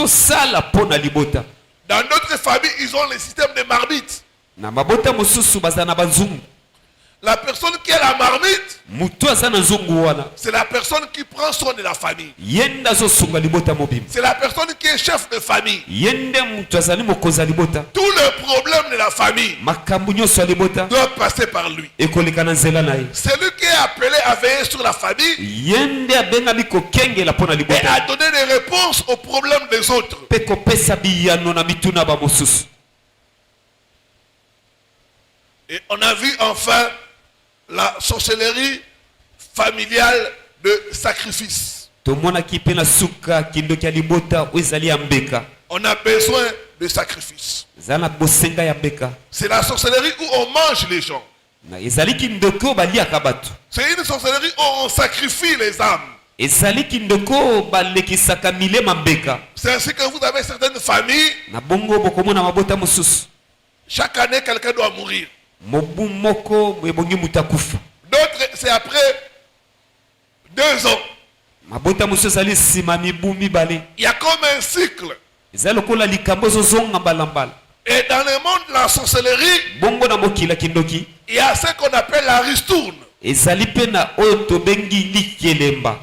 ozosala pona libota. Dans notre famille, ils ont le système de marmite. Na mabota mosusu bazana banzungu. La personne qui a la marmite, Mutu azana nzungu wana. c'est la personne qui prend soin de la famille. Yenda zo sunga libota mobim. C'est la personne qui est chef de famille. Yende mutu azali mokoza libota. Tout le problème de la famille Makambu nyonso ya libota doit passer par lui. ekoleka na nzela na ye. C'est lui qui est appelé à veiller sur la famille Yende abengami kokengela pona et libota. à donner des réponses aux problèmes des autres. Pe kopesa biyano na mituna ba mosusu. Et on a vu enfin la sorcellerie familiale de sacrifice. Tomonaki pe na suka kindoki ya libota ezali ya mbeka. On a besoin de sacrifice. Zana bosenga ya mbeka. C'est la sorcellerie où on mange les gens. Na ezali kindoko baliaka bato. C'est une sorcellerie où on sacrifie les âmes. Ezali kindoko balekisaka milema mbeka. C'est ainsi que vous avez certaines familles, Na bongo bokomona mabota mosusu. chaque année quelqu'un doit mourir. Mobu moko ebongi mutakufa. D'autres, c'est après 2 ans. Mabota mosusu ezali sima mibu mibale. Il y a comme un cycle. Ezali lokola likambo ezozonga mbalambala. Et dans le monde de la sorcellerie, Bongo na mokila kindoki. il y a ce qu'on appelle la ristourne. Ezali pe na oyo tobengi likelemba.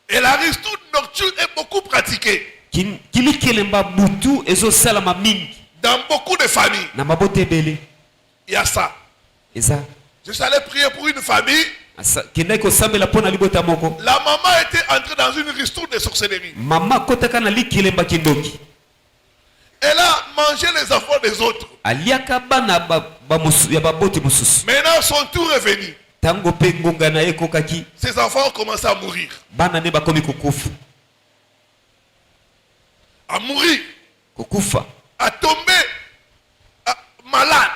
Et la ristourne nocturne est beaucoup pratiquée Kilikelemba butu ezosalama mingi. dans beaucoup de familles. Na mabota ebele. Il y a ça. Eza. Je suis allé prier pour une famille. Kendaki kosambela pona libota moko. La maman était entrée dans une ristourne de sorcellerie. Mama kotaka na likelemba kindoki. Elle a mangé les enfants des autres. Aliaka bana ya baboti mosusu. Maintenant, son tour est venu. Tango pe ngonga na ye kokaki. Ses enfants ont commencé à mourir. Bana ne bakomi kokufa. À mourir. Kokufa. À tomber malade.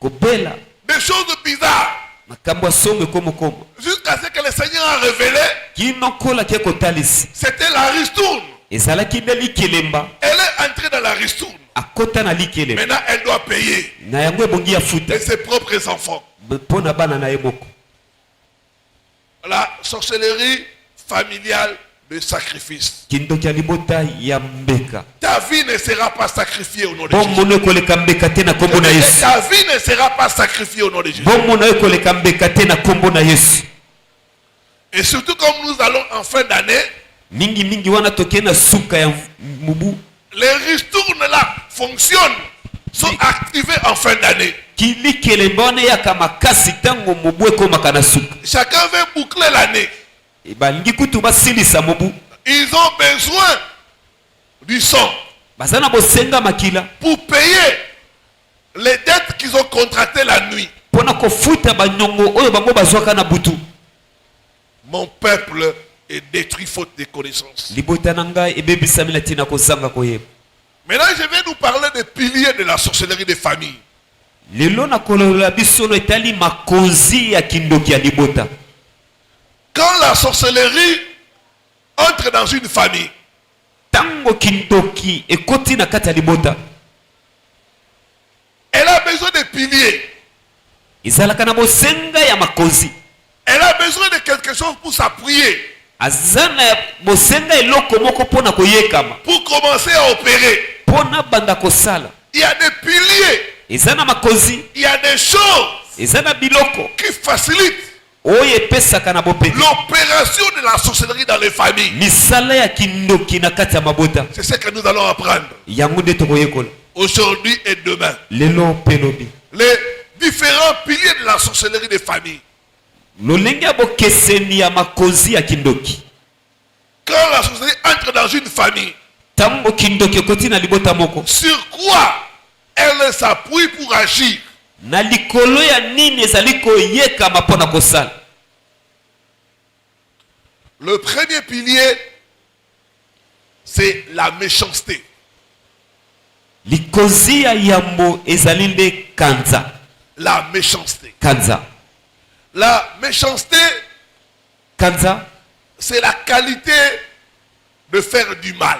Kobela. Des choses bizarres. Makambo asombe komo. Jusqu'à ce que le Seigneur a révélé, Kinokola ke kotalisi. c'était la ristourne. Ezalaki nde likelemba. Elle est entrée dans la ristourne. Akota na likelemba. Maintenant, elle doit payer Na yango ebongi ya futa. de ses propres enfants. Pona bana na ye moko. La sorcellerie familiale de sacrifice. Kindoki ya libota ya mbeka. Ta vie ne sera pas sacrifiée au nom de Bon Jésus. mono ekoleka mbeka te na kombo na Yesu. Ta vie ne sera pas sacrifiée au nom de Jésus. Bon mono ekoleka mbeka te na kombo na Yesu. Et surtout comme nous allons en fin d'année, Mingi wana toke na suka ya mubu. les ristournes là fonctionnent, sont activées en fin d'année. Kilikelemba wana yaka makasi tango mubu ekomaka na suka. Chacun veut boucler l'année. Balingi kutu basilisa mubu. Ils ont besoin du sang Bazana bosenga makila. pour payer les dettes qu'ils ont contractées la nuit. Pona kofuta banyongo oyo bango bazwaka na butu. Mon peuple est détruit faute de connaissances. Libota nanga ebebisami na tina kozanga koyeba. Maintenant, je vais nous parler des piliers de la sorcellerie des familles. Lelo na kolola bisolo etali makonzi ya kindoki ya libota. Quand la sorcellerie entre dans une famille, Tango kindoki ekoti na kati ya libota. elle a besoin de piliers. Izalaka na bosenga ya makonzi. Elle a besoin de quelque chose pour s'appuyer, Azana ya bosenga eloko moko pona koyekama. pour commencer à opérer. Pona banda kosala. Il y a des piliers, Ezana makonzi. il y a des choses Ezana biloko. qui facilitent Oyo epesaka na bopeki. l'opération de la sorcellerie dans les familles. Misala ya kindoki na kati ya mabota. C'est ce que nous allons apprendre Yango nde tokoyekola. aujourd'hui et demain. Lelo pelobi. Les différents piliers de la sorcellerie des familles. Lolenge ya bokeseni ya makonzi ya kindoki. Quand la sorcellerie entre dans une famille, Tango kindoki ekoti na libota moko. sur quoi elle s'appuie pour agir? Na likolo ya nini ezali koyekama pona kosala. Le premier pilier, c'est la méchanceté. Likonzi ya yambo ezali nde kanza. La méchanceté. Kanza. La méchanceté, Kanza c'est la qualité de faire du mal,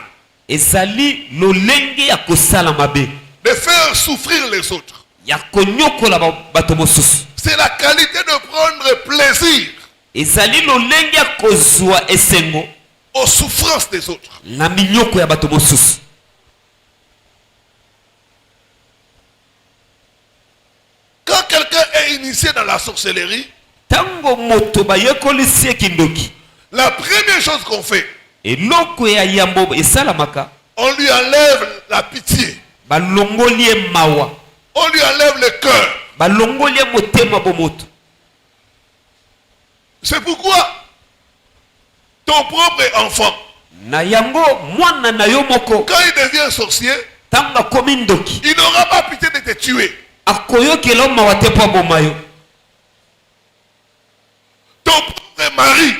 ezali lolenge ya kosala mabe. de faire souffrir les autres. Ya konyokola bato mosusu. C'est la qualité de prendre plaisir Ezali lolenge ya kozwa esengo. aux souffrances des autres. na minyoko ya bato mosusu. Quand quelqu'un est initié dans la sorcellerie, Tango moto bayekolisi ekindoki, la première chose qu'on fait, eloko ya yambo esalamaka, on lui enlève la pitié, balongoli ye mawa, on lui enlève le cœur. balongoli ye motema bomoto. C'est pourquoi ton propre enfant, Na yango mwana na yo moko, quand il devient sorcier, tanga komi ndoki, il n'aura pas pitié de te tuer. akoyokela mawa te po aboma yo. Ton propre mari,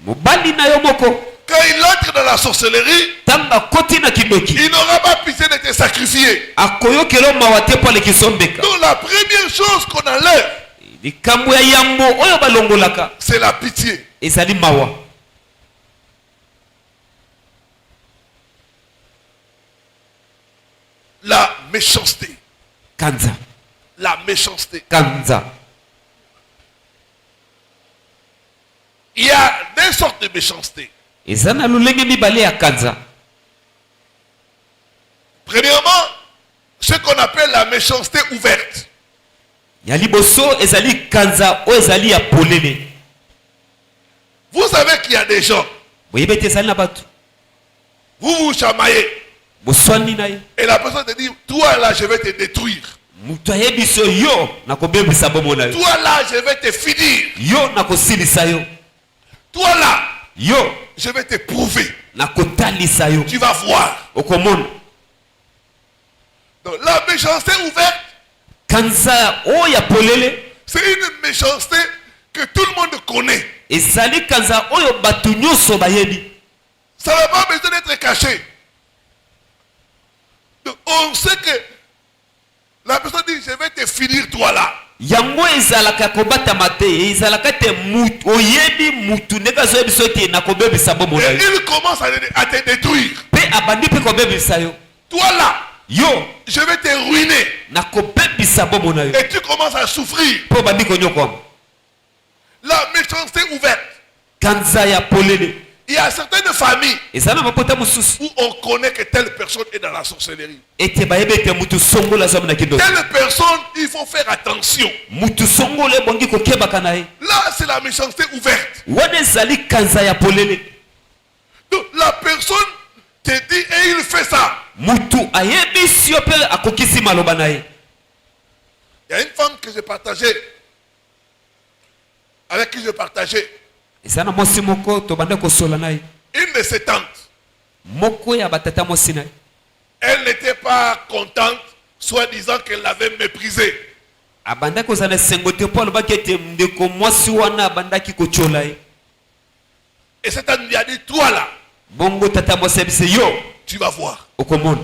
Mobali na yo moko, quand il entre dans la sorcellerie, tanga koti na kindoki, il n'aura pas pitié de te sacrifier. akoyokela mawa te po alekisombeka. Donc la première chose qu'on enlève, Likambo ya yambo oyo balongolaka, c'est la pitié. ezali mawa. La méchanceté. Kanza, La méchanceté. kanza. Il y a deux sortes de méchanceté. Ezana lulenge mibale ya kanza. Premièrement, ce qu'on appelle la méchanceté ouverte. Ya liboso ezali kanza o ezali ya polele. Vous savez qu'il y a des gens, Boyebete ezali na bato, vous vous chamaillez, boswani na ye. et la personne te dit, toi là, je vais te détruire. Mutu ayebiso yo nakobebisa bomo na yo. Toi là, je vais te finir. Yo nakosilisa yo. Toi là, Yo je vais te prouver. nakotalisa yo. Tu vas voir. Okomona. Donc la méchanceté ouverte, Kanza o ya polele c'est une méchanceté que tout le monde connaît. ezali kanza oyo bato nyonso bayebi. Ça n'a pas besoin d'être caché. Donc on sait que la personne dit, je vais te finir toi là. Yango ezalaka kobatama te, ezalaka te mutu oyebi mutu ndeka zo yebiso te nakobebisa bomo na Et yo. il commence à te détruire. Pe abandi pe kobebisa yo. Toi là, Yo je vais te ruiner. nakobebisa bomo na yo. Et tu commences à souffrir. Po bandi konyokwama. La méchanceté ouverte. Kanza ya polele Il y a certaines familles ezala mapota mosusu où on connaît que telle personne est dans la sorcellerie. ete bayebe ete mutu songola azwami na kindoki. Telle personne, il faut faire attention. Mutu songola ebongi kokebaka na ye. Là, c'est la méchanceté ouverte. Wana ezali kanza ya polele. Donc, la personne te dit et il fait ça. Mutu ayebisi yo pe akokisi maloba na ye. Il y a une femme que j'ai partagée, avec qui je partageais, Ezana mwasi moko tobanda kosola na ye. une de ses tantes. Moko ya batata mwasi na ye. Elle n'était pas contente, soi-disant qu'elle l'avait méprisé. Abandaki kozala esengo te po alobaki ete ndeko mwasi wana abandaki kotyola ye. Et cette tante lui a dit, toi là, Bongo tata mwasi abise yo tu vas voir. okomona.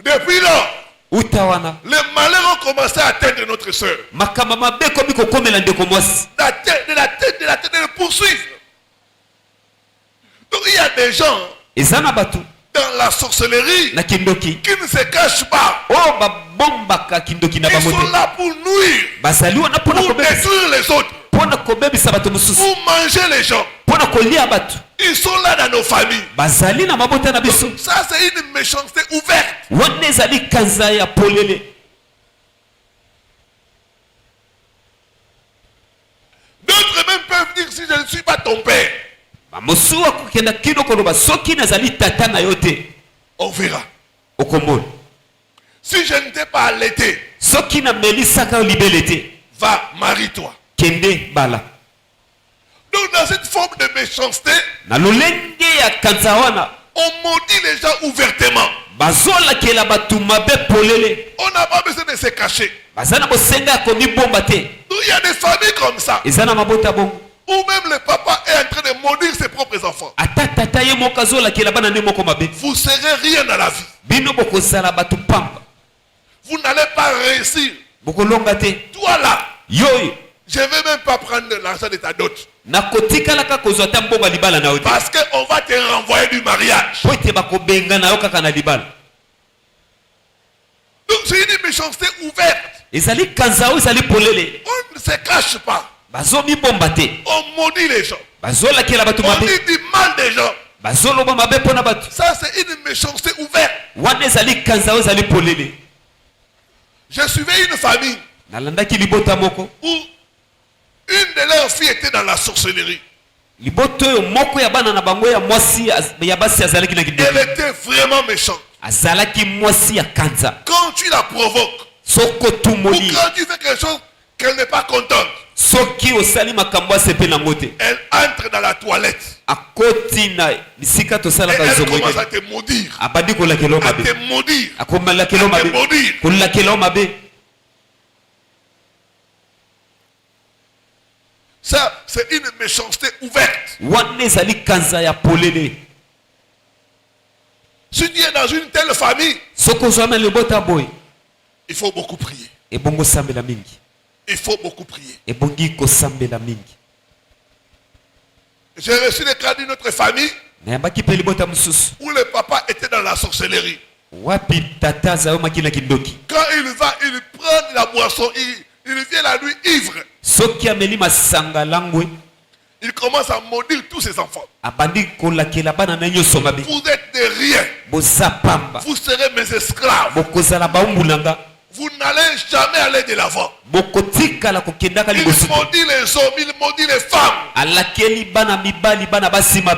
Depuis lors, Uta wana les malheurs ont commencé à atteindre notre soeur. makama mabe ekomi kokomela ndeko mwasi. De la tête, de le poursuivre. Donc il y a des gens Eza na bato dans la sorcellerie na kindoki qui ne se cachent pas. oyo babombaka kindoki na Ils bango sont te. là pour nuire, Bazali wana pour détruire les autres, mpona kobebisa bato mosusu, pour manger les gens. mpona kolia bato. Ils sont là dans nos familles. Bazali na mabota na biso. Ça, c'est une méchanceté ouverte. Wana ezali kanza ya polele. D'autres même peuvent dire, si je ne suis pas ton père, Bamosu akokenda kino koloba soki nazali tata na yo te on verra. okomona. Si je ne t'ai pas allaité, Soki namelisaka yo libele te, va, marie-toi. kende bala. Donc dans cette forme de méchanceté, Na lolenge ya kanza wana on maudit les gens ouvertement. bazolakela bato mabe polele. On n'a pas besoin de se cacher. Baza na bosenga ya komibomba te. Donc il y a des familles comme ça, Eza na mabota bongo. où même le papa est en train de maudire ses propres enfants. Ata tata ye moko azolakela bana nde moko mabe. Vous serez rien dans la vie. Bino bokozala bato pamba. Vous n'allez pas réussir. Bokolonga te. Toi là, Yoyo je ne vais même pas prendre l'argent de ta dot. nakotikalaka kozwa ta mbongo libala na yo te. Parce qu'on va te renvoyer du mariage. Po ete bakobenga na yo kaka na libala. Donc c'est une méchanceté ouverte. Ezali kanza oyo ezali polele. On ne se cache pas. Bazomibomba te. On maudit les gens. On dit du mal des gens. Ça, c'est une méchanceté ouverte. Je suivais une famille où une de leurs filles était dans la sorcellerie. Elle était vraiment méchante. Quand tu la provoques, ou quand tu fais quelque chose qu'elle n'est pas contente, elle entre dans la toilette et elle commence à te maudire, à te maudire, à te maudire. Ça, c'est une méchanceté ouverte. Si tu es dans une telle famille, il faut beaucoup prier. Il faut beaucoup prier. J'ai reçu le cas d'une autre famille où le papa était dans la sorcellerie. Quand il va, il prend la boisson, il vient la nuit ivre. Il commence à maudire tous ses enfants. Vous êtes des riens. Vous serez mes esclaves. Vous n'allez jamais aller de l'avant. Il maudit les hommes, il maudit les femmes.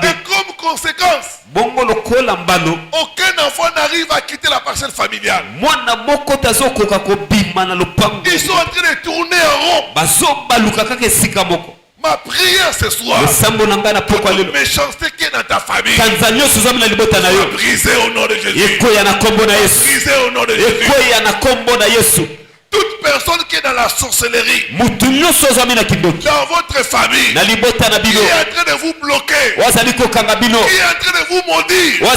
Et comme conséquence, aucun enfant n'arrive à quitter la parcelle familiale. Ils sont en train de tourner en rond. Ma prière ce soir, toute méchanceté qui est dans ta famille, soit brisée au nom de Jésus. Brisée au nom de Jésus. Toute personne qui est dans la sorcellerie, dans votre famille, qui est en train de vous bloquer, qui est en train de vous maudire, qui est en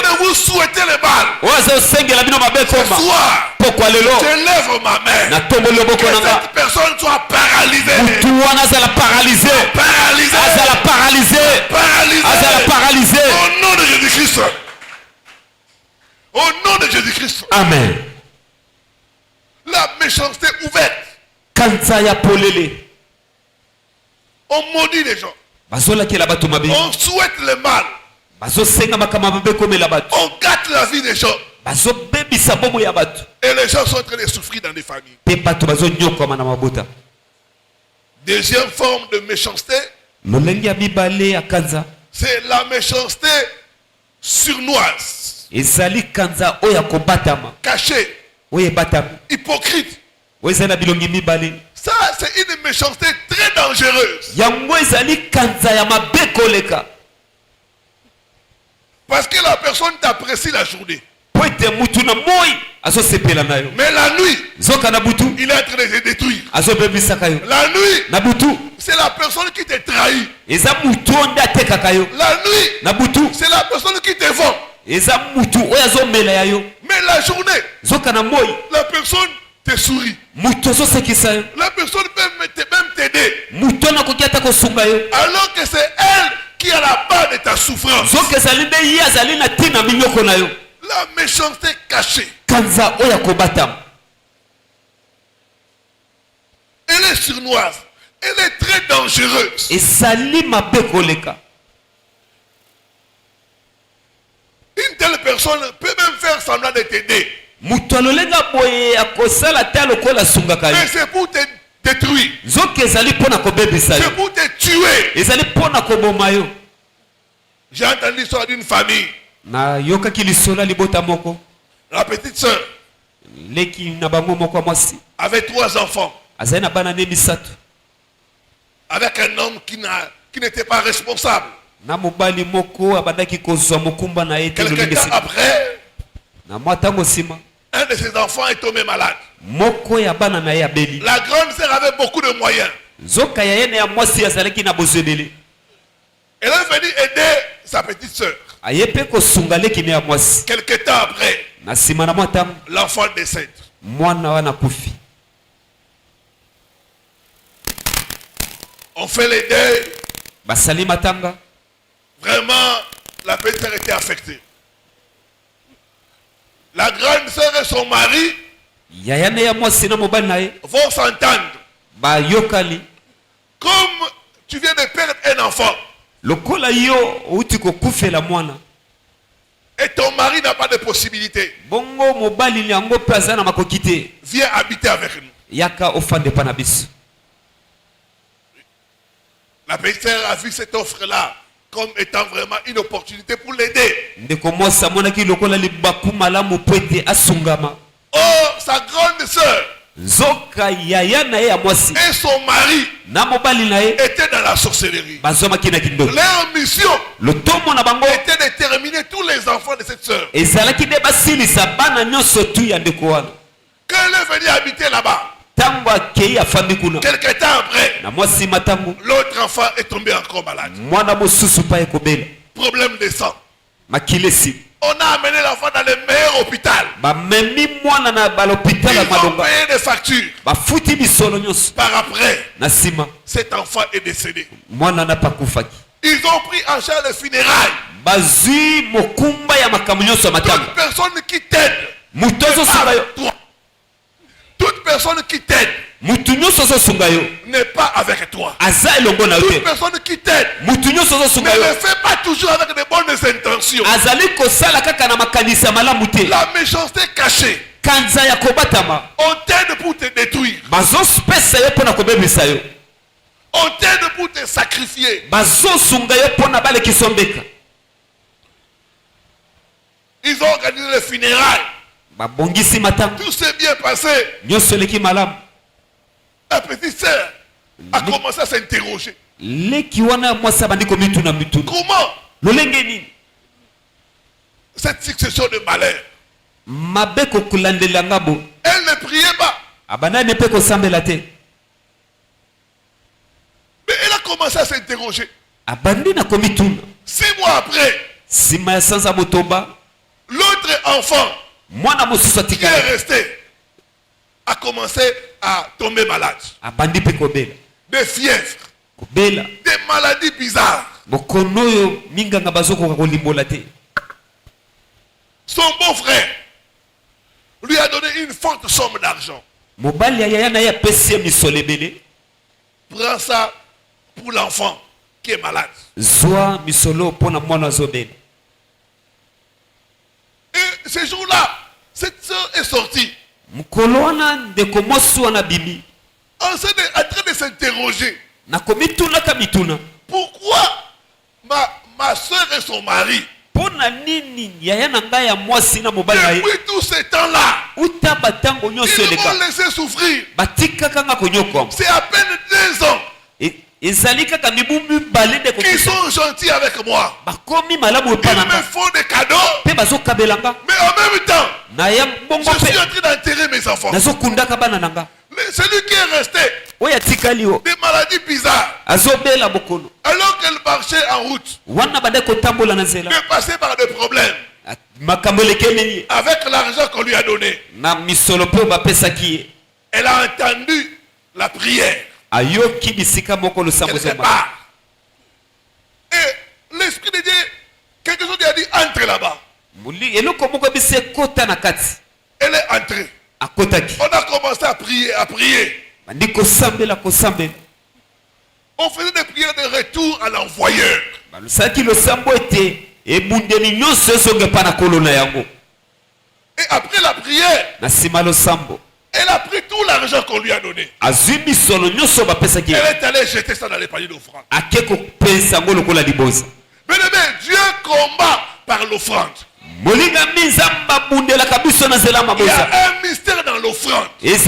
train de vous souhaiter le mal, ce soir, je lève ma main. Que cette personne soit paralysée. Paralysée. Au nom de Jésus-Christ. Au nom de Jésus-Christ. Amen. La méchanceté ouverte. On maudit les gens. On souhaite le mal. On gâte la vie des gens. Et les gens sont en train de souffrir dans des familles. Deuxième forme de méchanceté, c'est la méchanceté surnoise, cachée, hypocrite. Ça, c'est une méchanceté très dangereuse. Parce que la personne t'apprécie la journée. Mais la nuit, il est en train de te détruire. La nuit, c'est la personne qui te trahit. La nuit, c'est la personne qui te vend. Mais la journée, la personne te sourit. La personne peut même t'aider. Alors que c'est elle qui est à la base de ta souffrance. La méchanceté cachée. Elle est surnoise. Elle est très dangereuse. Une telle personne peut même faire semblant de t'aider. Mais c'est pour te détruire. C'est pour te tuer. J'ai entendu l'histoire d'une famille. La petite soeur avait 3 enfants. Avec un homme qui n'était pas responsable. Quelques temps après, un de ses enfants est tombé malade. La grande sœur avait beaucoup de moyens. Elle est venue aider sa petite sœur. Quelque temps après, l'enfant décède. On fait les deuils. Vraiment, la petite sœur était affectée. La grande sœur et son mari vont s'entendre. Comme tu viens de perdre un enfant. Lokola yo uti ko kufela mwana. Et ton mari n'a pas de possibilité. Bongo mobali nyango pazana makokite. Viens habiter avec nous. Yaka ofande panabis. La petite sœur a vu cette offre-là comme étant vraiment une opportunité pour l'aider. Oh, sa grande sœur et son mari étaient dans la sorcellerie. Leur mission était de terminer tous les enfants de cette sœur. Quand elle est venue habiter là-bas, quelque temps après, l'autre enfant est tombé encore malade. Problème de sang. On a amené l'enfant dans le meilleur hôpital. Ils ont payé des factures. Par après, cet enfant est décédé. Ils ont pris en charge les funérailles. Toute personne qui t'aide, toute personne qui t'aide n'est pas avec toi. Toute personne qui t'aide ne le fait pas toujours avec de bonnes intentions. La méchanceté cachée. On t'aide pour te détruire. On t'aide pour te sacrifier. Ils ont organisé les funérailles. Tout s'est bien passé. La petite sœur a commencé à s'interroger. Comment cette succession de malheurs? Elle ne priait pas. Mais elle a commencé à s'interroger. 6 mois après, l'autre enfant qui est resté a commencé à tomber malade. Des fièvres. Des maladies bizarres. Son beau-frère lui a donné une forte somme d'argent. Prends ça pour l'enfant qui est malade. Et ce jour-là, cette soeur est sortie. En train de s'interroger. Pourquoi ma soeur et son mari, depuis tout ce temps-là, ils m'ont laissé souffrir. C'est à peine 2 ans qu'ils sont gentils avec moi. Ils me font des cadeaux. Mais en même temps, je suis en train d'enterrer mes enfants. Celui qui est resté, des maladies bizarres, alors qu'elle marchait en route, de passer par des problèmes avec l'argent qu'on lui a donné. Elle a entendu la prière quelque part. Et l'Esprit de Dieu, quelque chose lui a dit, entre là-bas. Elle est entrée. On a commencé à prier, On faisait des prières de retour à l'envoyeur. Et après la prière, elle a pris tout l'argent qu'on lui a donné. Elle est allée jeter ça dans les paniers d'offrande. Mais Dieu combat par l'offrande. Il y a un mystère dans l'offrande. Quand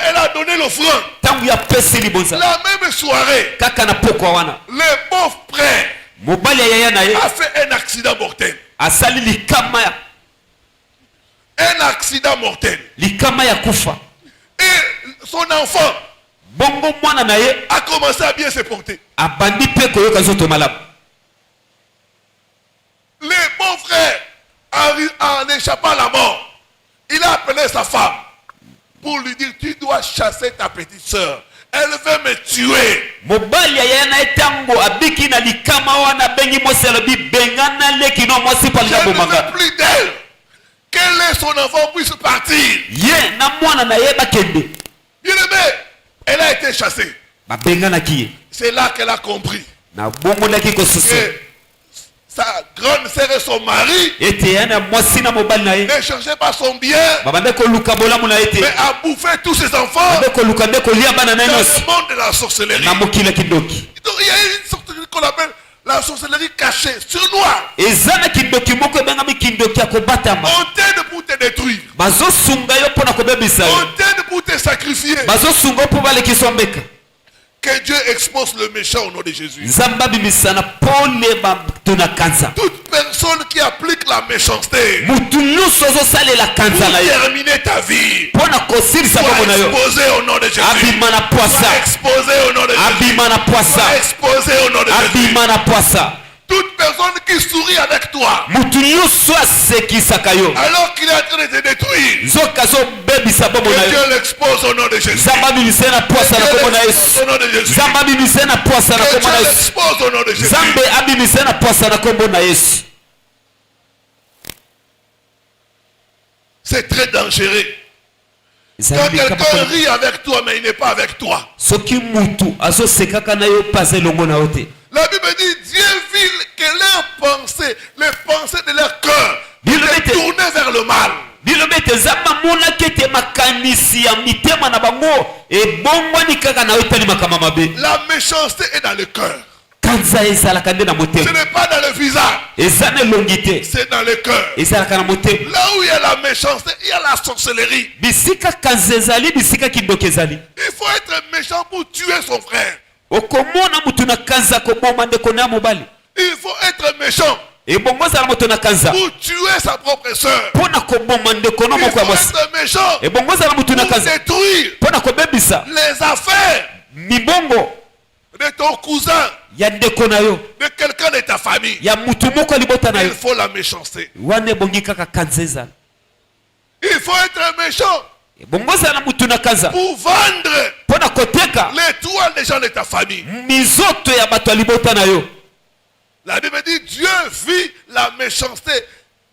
elle a donné l'offrande, la même soirée, le beau-frère a fait un accident mortel. Un accident mortel. Et son enfant a commencé à bien se porter. Le beau-frère, en échappant à la mort, il a appelé sa femme pour lui dire, tu dois chasser ta petite soeur. Elle veut me tuer. Je ne veux plus d'elle. Qu'elle et son enfant puissent partir. Bien aimé, elle a été chassée. C'est là qu'elle a compris na que sa grande sœur et son mari ne cherchaient pas son bien, mais a bouffé tous ses enfants dans le monde de la sorcellerie. Donc il y a une sorcellerie qu'on appelle la sorcellerie cachée, sur noir. On t'aide pour te détruire. On t'aide pour te sacrifier. Que Dieu expose le méchant au nom de Jésus. Toute personne qui applique la méchanceté pour terminer ta vie, soit exposée au nom de Jésus. Soit exposée au nom de Jésus. Soit exposée au nom de Jésus. Toute personne qui sourit avec toi alors qu'il est en train de te détruire, que Dieu l'expose au nom de Jésus. Que Dieu l'expose au nom de Jésus. Que Dieu l'expose au nom de Jésus. C'est très dangereux. Quand quelqu'un rit avec toi mais il n'est pas avec toi. La Bible dit, Dieu vit que leurs pensées, les pensées de leur cœur, étaient tournées vers le mal. La méchanceté est dans le cœur. Ce n'est pas dans le visage. C'est dans le cœur. Là où il y a la méchanceté, il y a la sorcellerie. Il faut être méchant pour tuer son frère. Il faut être méchant pour tuer sa propre soeur. Il faut être méchant pour détruire les affaires de ton cousin, de quelqu'un de ta famille. Il faut la méchanceté. Il faut être méchant pour vendre les toiles des gens de ta famille. La Bible dit Dieu vit la méchanceté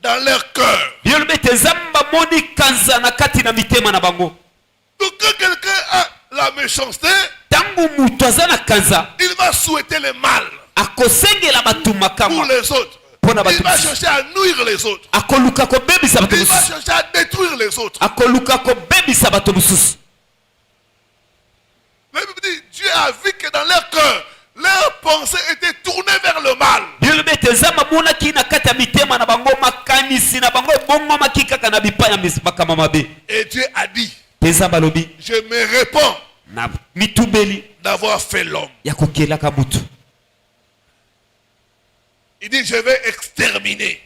dans leur cœur. Donc quand quelqu'un a la méchanceté, il va souhaiter le mal pour les autres. Il va chercher à nuire les autres. Il va chercher à détruire les autres. La Bible dit Dieu a vu que dans leur cœur, leurs pensées étaient tournées vers le mal. Et Dieu a dit, je me répands d'avoir fait l'homme. Il dit, je vais exterminer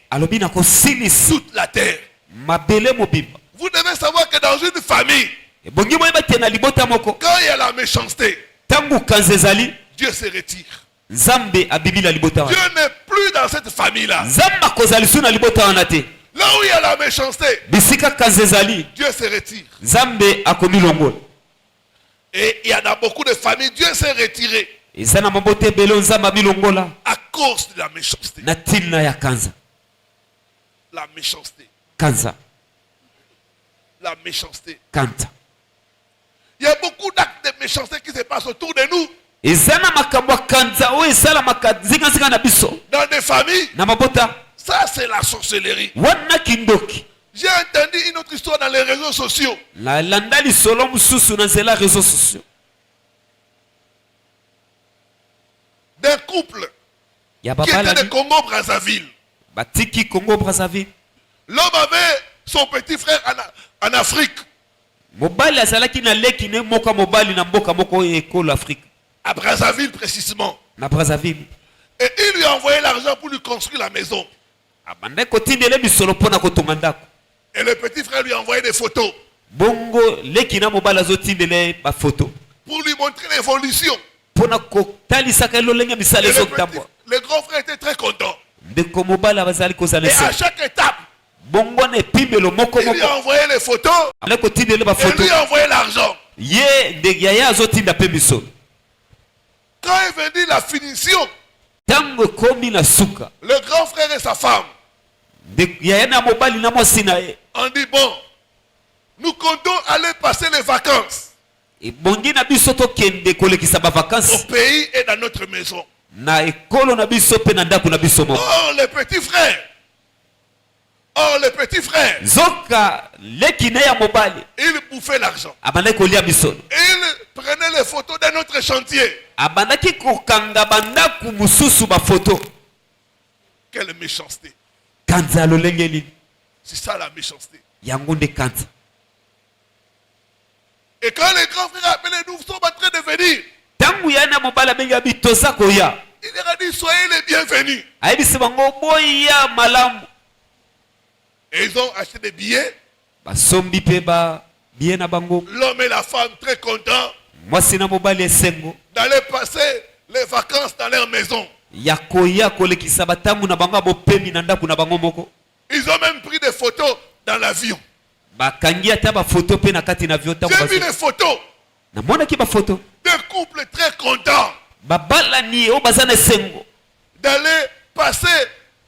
toute la terre. Vous devez savoir que dans une famille, quand il y a la méchanceté, Dieu se retire. Dieu n'est plus dans cette famille-là. Là où il y a la méchanceté, Dieu se retire. Et il y en a beaucoup de familles, Dieu s'est retiré à cause de la méchanceté. La méchanceté. La méchanceté. Il y a beaucoup d'actes de méchanceté qui se passent autour de nous. Dans des familles, ça c'est la sorcellerie. J'ai entendu une autre histoire dans les réseaux sociaux. D'un couple qui était de Congo-Brazzaville. L'homme avait son petit frère en Afrique. À Brazzaville précisément. Et il lui a envoyé l'argent pour lui construire la maison. Et le petit frère lui a envoyé des photos. Pour lui montrer l'évolution. Le grand frère était très content. Et à chaque étape, il lui a envoyé les photos. Et lui a envoyé l'argent. Quand est venue la finition, le grand frère et sa femme ont dit bon, nous comptons aller passer les vacances Et bongi na biso to kende kolekisa ba vacances. Au pays et dans notre maison. Na ekolo na biso pe na ndako na biso moko. Oh les petits frères. Oh les petits frères. Zoka lekine ya mobali. Ils bouffaient l'argent. Abana kolia biso. Ils prenaient les photos d'un autre chantier. Abana ki kokanga banda ku mususu ba photo. Quelle méchanceté. Kanza lolengeli. C'est ça la méchanceté. Yango de kanza. Et quand les grands frères appelaient, nous sommes en train de venir. Tangu yana mobala benga bitoza koya. Il leur a dit soyez les bienvenus. Aibisi bango boya malamu. Et ils ont acheté des billets. Basombi pe ba bien na bango. L'homme et la femme très contents. Mwasi na mobali esengo. D'aller passer les vacances dans leur maison. Yakoya kolekisa batangu na bango bopemi na ndaku na bango moko. Ils ont même pris des photos dans l'avion. Bakangi ata ba photo pe na kati na avion tangu. J'ai vu des photos. Na mona ki ba photo. Des couples très contents. Babala ni o bazana esengo. D'aller passer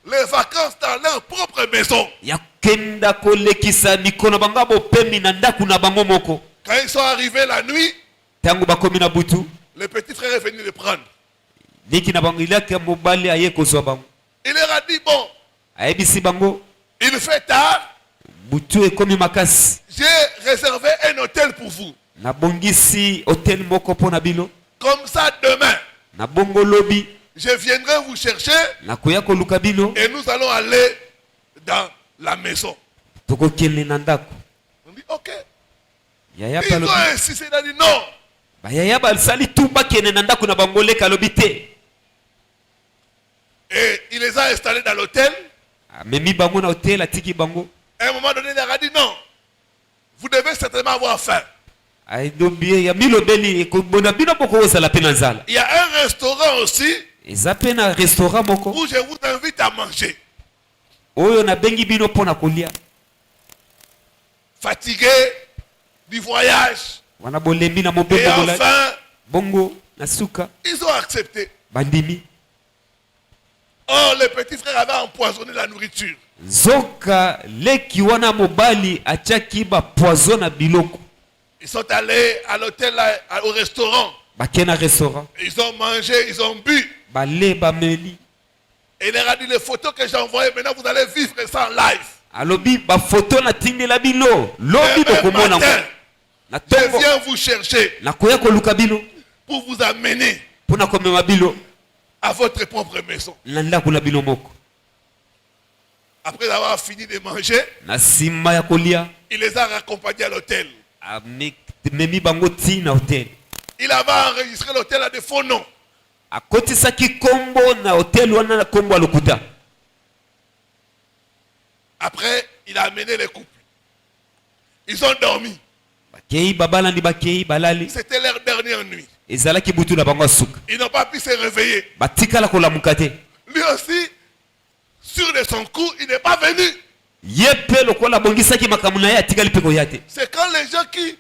les vacances dans leur propre maison. Yakenda kolekisa mikolo bango bopemi na ndaku na bango moko. Quand ils sont arrivés la nuit, tangu bakomi na butu. Le petit frère est venu les prendre. Niki na bango ilaka mobali aye kozwa bango. Il leur a dit bon. Ayebisi bango. Il fait tard. Butu ekomi makasi. J'ai réservé un hôtel pour vous. Na bongisi hôtel moko pona bilo. Comme ça demain. Na bongo lobi. Je viendrai vous chercher. Na koya koluka bilo. Et nous allons aller dans la maison. Toko kele na ndako. On dit ok. Yaya ils ont insisté, il a dit non. Ba yaya ba sali tuba kene na ndako na bango leka lobi te. Et il les a installés dans l'hôtel. Memi bango na hôtel atiki bango. À un moment donné, il leur a dit non. Vous devez certainement avoir faim. Il y a un restaurant aussi où je vous invite à manger. Fatigué du voyage. Et enfin, ils ont accepté. Oh, les petits frères avaient empoisonné la nourriture. Zoka leki wana mobali achaki ba poison na biloko. Ils sont allés à l'hôtel, au restaurant. Bakena restaurant. Ils ont mangé, ils ont bu. Balé bameli. Et il leur a dit les photos que j'ai envoyées, maintenant vous allez vivre ça en live. Alobi ba photo na tindi la bilo. Lobi bokomona. Je viens vous chercher. Na koya ko luka bilo. Pour vous amener. Pona komema bilo. À votre propre maison. Nanda kula bilo moko. Après avoir fini de manger, il les a raccompagnés à l'hôtel. Il avait enregistré l'hôtel à des faux noms. Après, il a amené les couples. Ils ont dormi. C'était leur dernière nuit. Ils n'ont pas pu se réveiller. Lui aussi, sur de son cou, il n'est pas venu. C'est quand les gens qui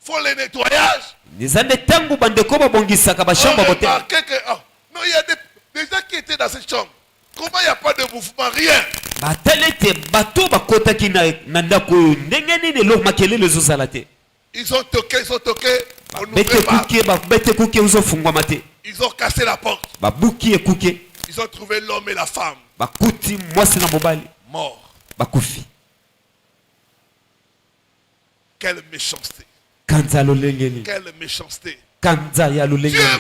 font les nettoyages ont remarqué que non, il y a des gens qui étaient dans cette chambre. Comment il n'y a pas de mouvement, rien. Ils ont toqué, on n'ouvrait pas. Ils ont cassé la porte. Ils ont trouvé l'homme et la femme morts. Quelle méchanceté. Quelle méchanceté. Dieu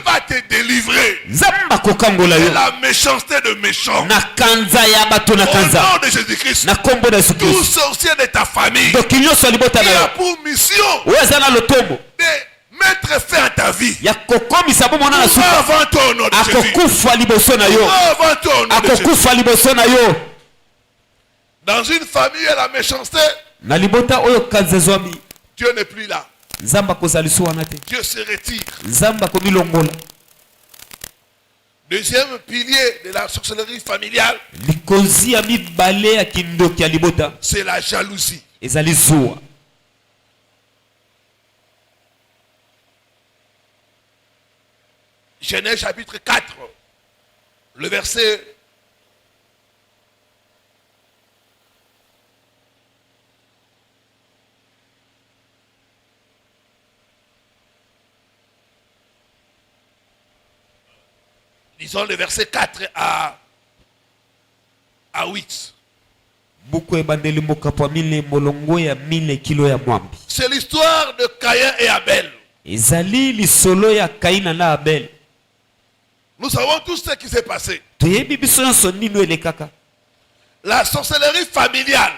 va te délivrer de la méchanceté de méchants. Au nom de Jésus-Christ, tout sorcier de ta famille qui a pour mission de mettre fin à ta vie. Avant toi au nom de Jésus. Avant toi au nom de Jésus. Dans une famille à la méchanceté, Dieu n'est plus là. Dieu se retire. Deuxième pilier de la sorcellerie familiale, c'est la jalousie. Genèse chapitre 4, le verset 1 Disons les versets 4 à 8. C'est l'histoire de Caïn et Abel. Nous savons tous ce qui s'est passé. La sorcellerie familiale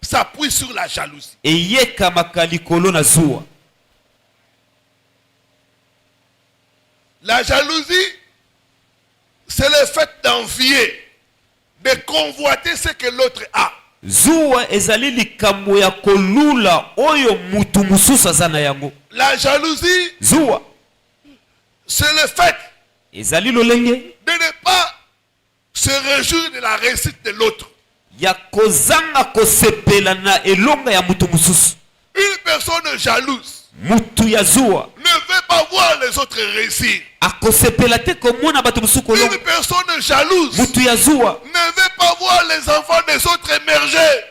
s'appuie sur la jalousie. La jalousie, c'est le fait d'envier, de convoiter ce que l'autre a. La jalousie, c'est le fait de ne pas se réjouir de la réussite de l'autre. Une personne jalouse ne veut pas voir les autres réussir. Une personne jalouse ne veut pas voir les enfants des autres émerger.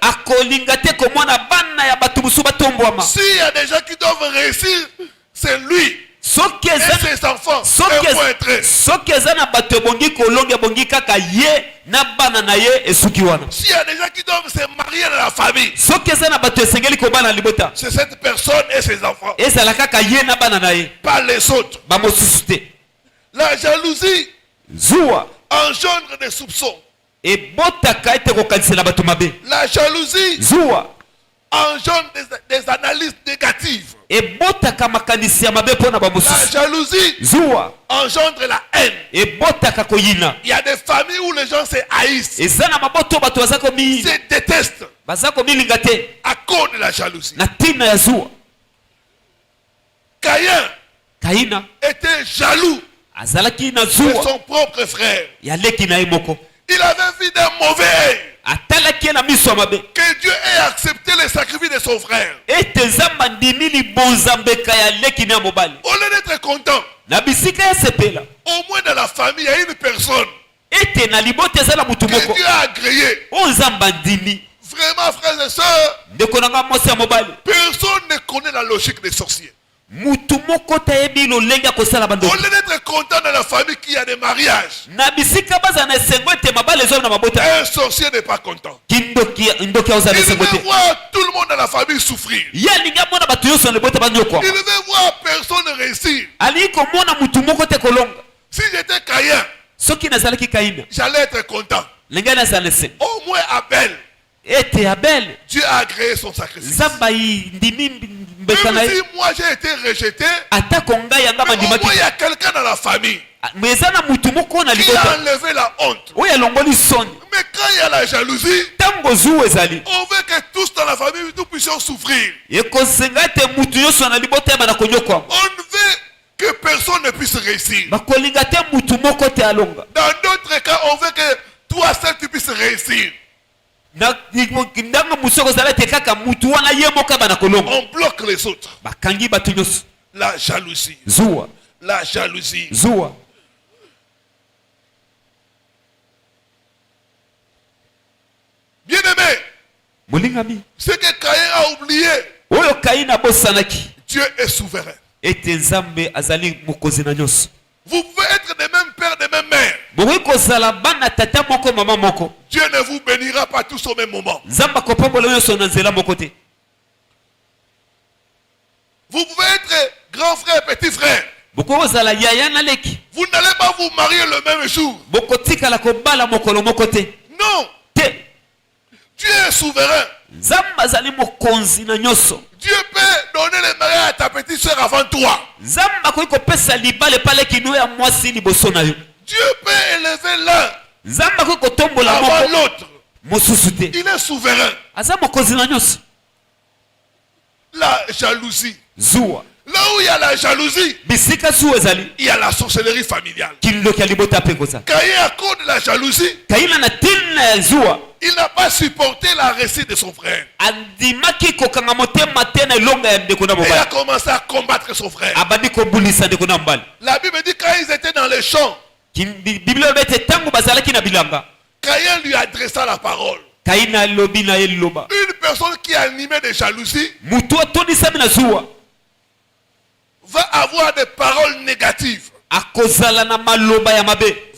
S'il y a des gens qui doivent réussir, c'est lui et ses enfants. S'il y a des gens qui doivent se marier dans la famille, c'est cette personne et ses enfants, pas les autres. La jalousie engendre des soupçons. La jalousie engendre des analyses négatives. La jalousie engendre la haine. Il y a des familles où les gens se haïssent, se détestent à cause de la jalousie. Caïn était jaloux de son propre frère. Il avait vu d'un mauvais œil que Dieu ait accepté les sacrifices de son frère. Au lieu d'être content, au moins dans la famille, il y a une personne que Dieu a agréé. Vraiment, frères et sœurs, personne ne connaît la logique des sorciers. Au lieu d'être content dans la famille qu'il y a des mariages, un sorcier n'est pas content. Il veut voir tout le monde dans la famille souffrir. Il veut voir personne réussir. Si j'étais Caïn, j'allais être content. Au moins Abel, Dieu a agréé son sacrifice. Même si moi j'ai été rejeté, mais au moins il y a quelqu'un dans la famille qui a enlevé la honte. Mais quand il y a la jalousie, on veut que tous dans la famille nous puissions souffrir. On veut que personne ne puisse réussir. Dans d'autres cas, on veut que toi seul tu puisses réussir. On bloque les autres. La jalousie. La jalousie. Bien aimé, ce que Caïn a oublié, Dieu est souverain. Vous pouvez être des mêmes pères, des mêmes mères. Dieu ne vous bénira pas tous au même moment. Vous pouvez être grand frère, petit frère. Vous n'allez pas vous marier le même jour. Non. Dieu est souverain. Dieu peut donner le mariage à ta petite soeur avant toi. Dieu peut élever l'un avant l'autre. Il est souverain. La jalousie. Là où il y a la jalousie, il y a la sorcellerie familiale. Caïn, à cause de la jalousie, il n'a pas supporté la réussite de son frère. Il a commencé à combattre son frère. La Bible dit quand ils étaient dans les champs, Caïn lui adressa la parole. Une personne qui est animée de jalousie va avoir des paroles négatives.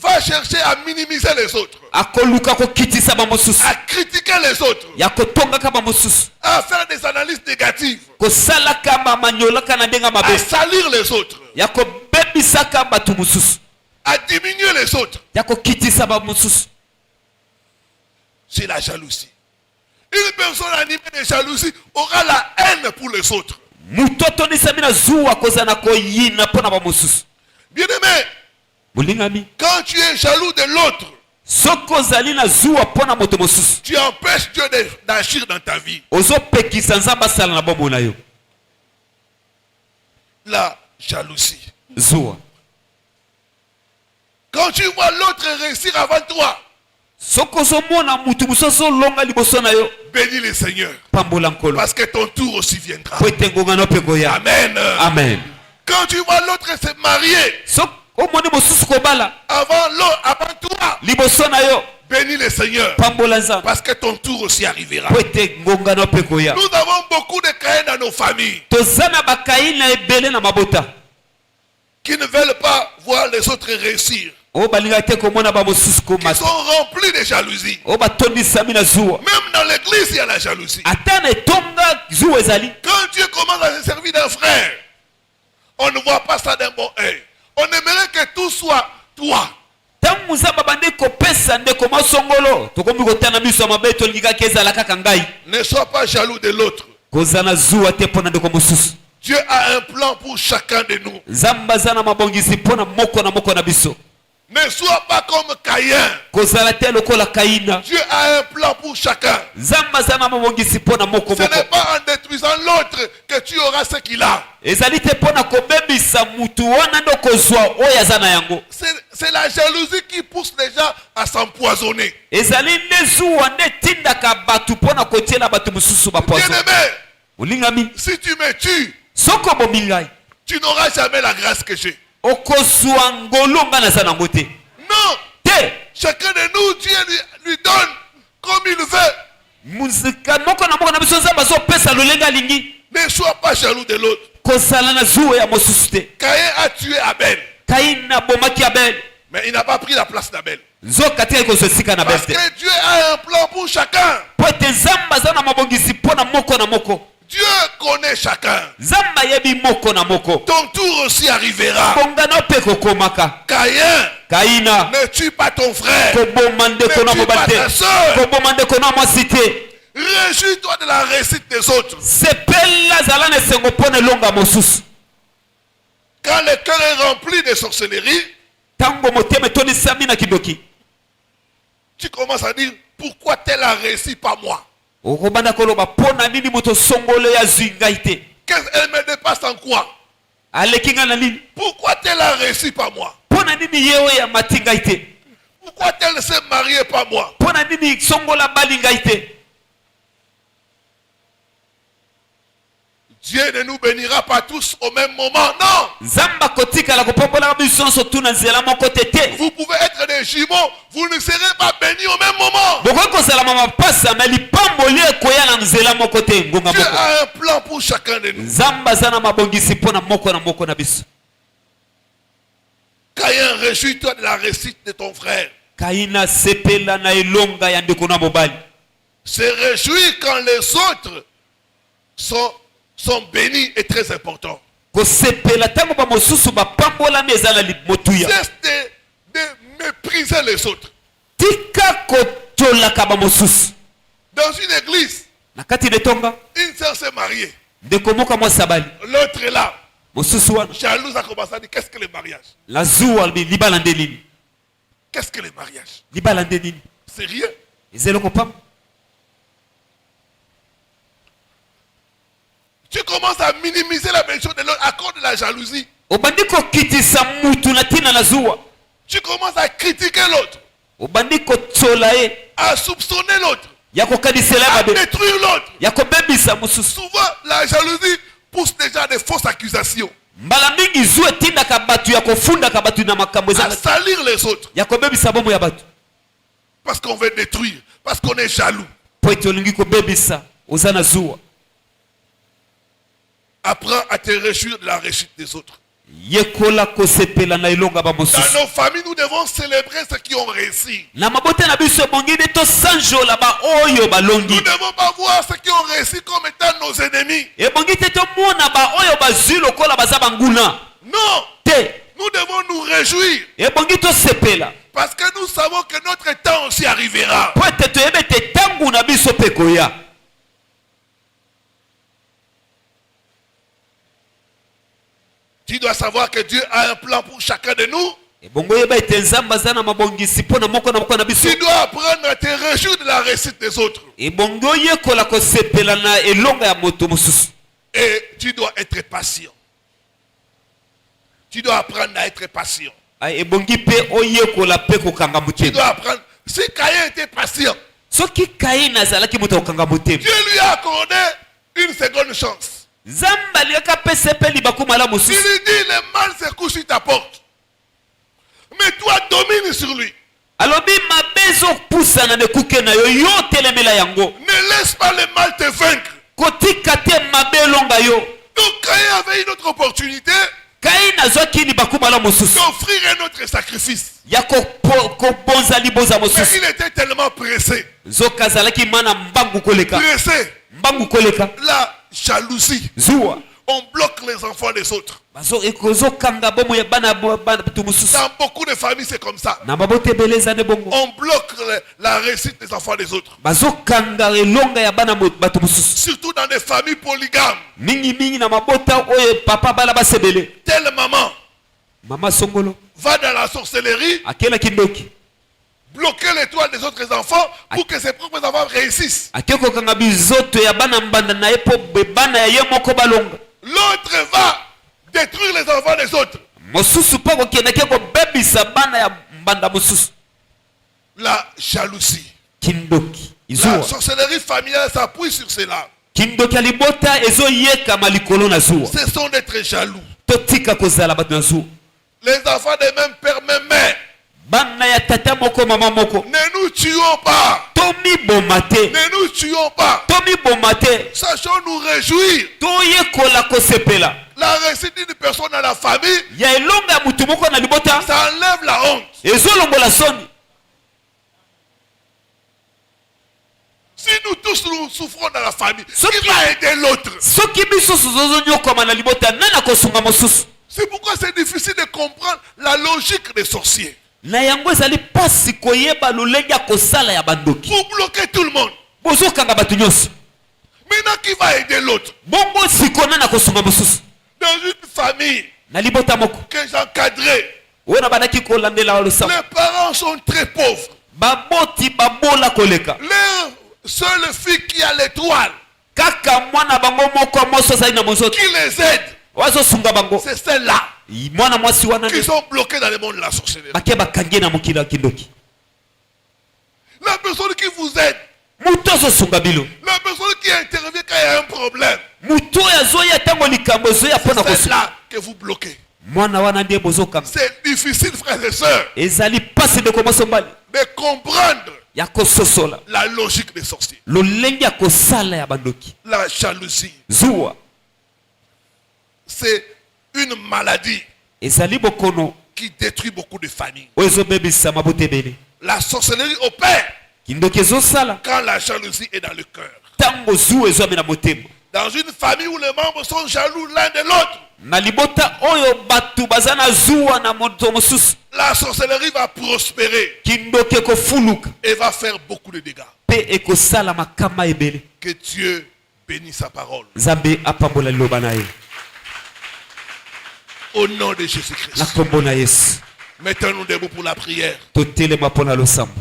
Va chercher à minimiser les autres. À critiquer les autres. À faire des analyses négatives. À salir les autres. À diminuer les autres. C'est la jalousie. Une personne animée de jalousie aura la haine pour les autres. Bien-aimé, quand tu es jaloux de l'autre, tu empêches Dieu d'agir dans ta vie. La jalousie. Quand tu vois l'autre réussir avant toi, bénis le Seigneur. Parce que ton tour aussi viendra. Amen. Amen. Quand tu vois l'autre se marier, avant toi, bénis le Seigneur. Parce que ton tour aussi arrivera. Nous avons beaucoup de Caïns dans nos familles qui ne veulent pas voir les autres réussir. Qui sont remplis de jalousie. Même dans l'église, il y a la jalousie. Quand Dieu commence à se servir d'un frère, on ne voit pas ça d'un bon œil. On aimerait que tout soit toi. Ne sois pas jaloux de l'autre. Dieu a un plan pour chacun de nous. Ne sois pas comme Caïn. Dieu a un plan pour chacun. Ce n'est pas en détruisant l'autre que tu auras ce qu'il a. C'est la jalousie qui pousse les gens à s'empoisonner. Bien-aimé, si tu me tues, tu n'auras jamais la grâce que j'ai. Non, chacun de nous, Dieu lui donne comme il veut. Ne sois pas jaloux de l'autre. Caïn a tué Abel, mais il n'a pas pris la place d'Abel. Parce que Dieu a un plan pour chacun. Dieu connaît chacun. Ton tour aussi arrivera. Caïn, ne tue pas ton frère. Ne tue pas ta soeur. Réjouis-toi de la réussite des autres. Quand le cœur est rempli de sorcellerie, tu commences à dire, pourquoi tel a réussi pas moi? Elle me dépasse en quoi? Pourquoi tel a réussi pas moi? Pourquoi tel s'est marié pas moi? Dieu ne nous bénira pas tous au même moment, non. Vous pouvez être des jumeaux, vous ne serez pas bénis au même moment. Dieu a un plan pour chacun de nous. Caïn, réjouis-toi de la réussite de ton frère. Se réjouir quand les autres sont bénis est très important. Cesse de mépriser les autres. Dans une église, une sœur s'est mariée. L'autre est là. Jalouse a commencé à dire, qu'est-ce que le mariage? Qu'est-ce que le mariage? C'est rien. Tu commences à minimiser la bénédiction de l'autre à cause de la jalousie. Tu commences à critiquer l'autre, à soupçonner l'autre, à détruire l'autre. Souvent, la jalousie pousse déjà des fausses accusations, à salir les autres, parce qu'on veut détruire, parce qu'on est jaloux. Apprends à te réjouir de la réussite des autres. yekola kosepela na ilonga ba Dans mosusu. nos familles, nous devons célébrer ceux qui ont réussi. Na mabote na biso bongini to sanjola ba oyo balongi. Nous ne devons pas voir ceux qui ont réussi comme étant nos ennemis. E bongite to mona ba oyo bazwi lokola baza banguna. Non. Te. Nous devons nous réjouir. E bongito sepela. Parce que nous savons que notre temps aussi arrivera. Poete to yebete tangu na biso pekoya. Tu dois savoir que Dieu a un plan pour chacun de nous. E bongo yebete nzamba zana mabongisi pona moko na biso. Tu dois apprendre à te réjouir de la réussite des autres. E bongo yekola kosepela na elonga ya moto mosusu. Et tu dois être patient. Tu dois apprendre à être patient. E bongi pe oyekola pe kokanga Tu mutema. dois apprendre. Si Caïn était patient, Soki Kain azalaki moto kokanga mutema. Dieu lui a accordé une seconde chance. Zamba liaka pese pe libaku malamu Il susu. lui dit, le mal se couche sur ta porte. Mais toi, domine sur lui. Alobi mabezo pusa na nekuke na yo telemela yango. Ne laisse pas le mal te vaincre. Kotika te mabelonga yo. Donc Caïn avait une autre opportunité Kain azwaki libaku malamu susu. d'offrir un autre sacrifice. Ya kobonza liboza Mais mosusu. il était tellement pressé. Zoka azalaki mana mbangu koleka. Pressé. Mbangu koleka. La jalousie. Zuwa. On bloque les enfants des autres. Bazo ekozo kanga bomo ya bana tu mususu. Dans beaucoup de familles, c'est comme ça. Na babote beleza ne bongo. On bloque la réussite des enfants des autres. Bazo kanga elonga ya bana batu mususu. Surtout dans des familles polygames. Mingi na mabota oyo papa bala basebele. Telle maman Mama songolo. va dans la sorcellerie, Akela kindoki. bloquer l'étoile des autres enfants pour que ses propres enfants réussissent. Akeko kanga bizoto ya bana mbanda na epo bana ya ye moko balonga. L'autre va détruire les enfants des autres. Mosusu poko keneke ko bebisa bana ya mbanda mosusu. La jalousie. Kindoki. La Izuwa. sorcellerie familiale s'appuie sur cela. Kindoki alibota ezo yeka malikolo na zuwa. Ce sont d'être jaloux. Totika kozala batu na zuwa. Les enfants de même père, même mère. Bana ya tata moko mama moko. Ne nous tuons pas. Tomi bomate. Ne nous tuons pas. Tomi bomate. Sachons nous réjouir. Toyekola kosepela. La réussite d'une personne dans la famille, Ya elonga ya mutu moko na libota. ça enlève la honte. Ezolongola soni. Si nous tous nous souffrons dans la famille, qui va aider l'autre? Soki biso sozo nyokoma na libota nana kosunga mosusu. C'est pourquoi c'est difficile de comprendre la logique des sorciers. Na yango ezali pasi koyeba lolenge ya kosala ya bandoki. Pour bloquer tout le monde. Bozokanga batu nyonso. Maintenant, qui va aider l'autre? Bongo siko nana kosunga mosusu. Dans une famille Na libota moko. que j'encadrais, Wana banaki kolandela les losa. parents sont très pauvres. Baboti babola koleka. Leur seule fille qui a l'étoile, Kaka mwana bango moko moso zali na mozoto. qui les aide, Wazo sunga bango. c'est celle-là Mwana mwasi wana qui sont bloqués dans le monde de la sorcellerie. bake bakangie na mokili ya kindoki. La personne qui vous aide, Mutu azosunga bilo. la personne qui intervient quand il y a un problème, Mutu oyo azoya ntango likambo ezoya mpona c'est kosunga. celle-là que vous bloquez. Mwana wana ndiye bozokanga. C'est difficile, frères et sœurs, Ezali pasi de komoso mbali. de comprendre Ya kososola. la logique des sorciers. Lolenge ya kosala ya bandoki. La jalousie, Zuwa. c'est une maladie Ezali bokono. qui détruit beaucoup de familles. Oyo ezobebisa mabote ebele. La sorcellerie opère Kindoki ezosala. quand la jalousie est dans le cœur. Tango zuwa ezoami na motema. Dans une famille où les membres sont jaloux l'un de l'autre, Na libota oyo batu baza na zuwa na moto mosusu. la sorcellerie va prospérer Kindoki ekofuluka. et va faire beaucoup de dégâts. Pe ekosala makama ebele. Que Dieu bénisse sa parole. Nzambe apambola liloba na ye. Au nom de Na Jésus-Christ. kombo na Yesu. Mettons-nous debout pour la prière. Totelema mpona losambo.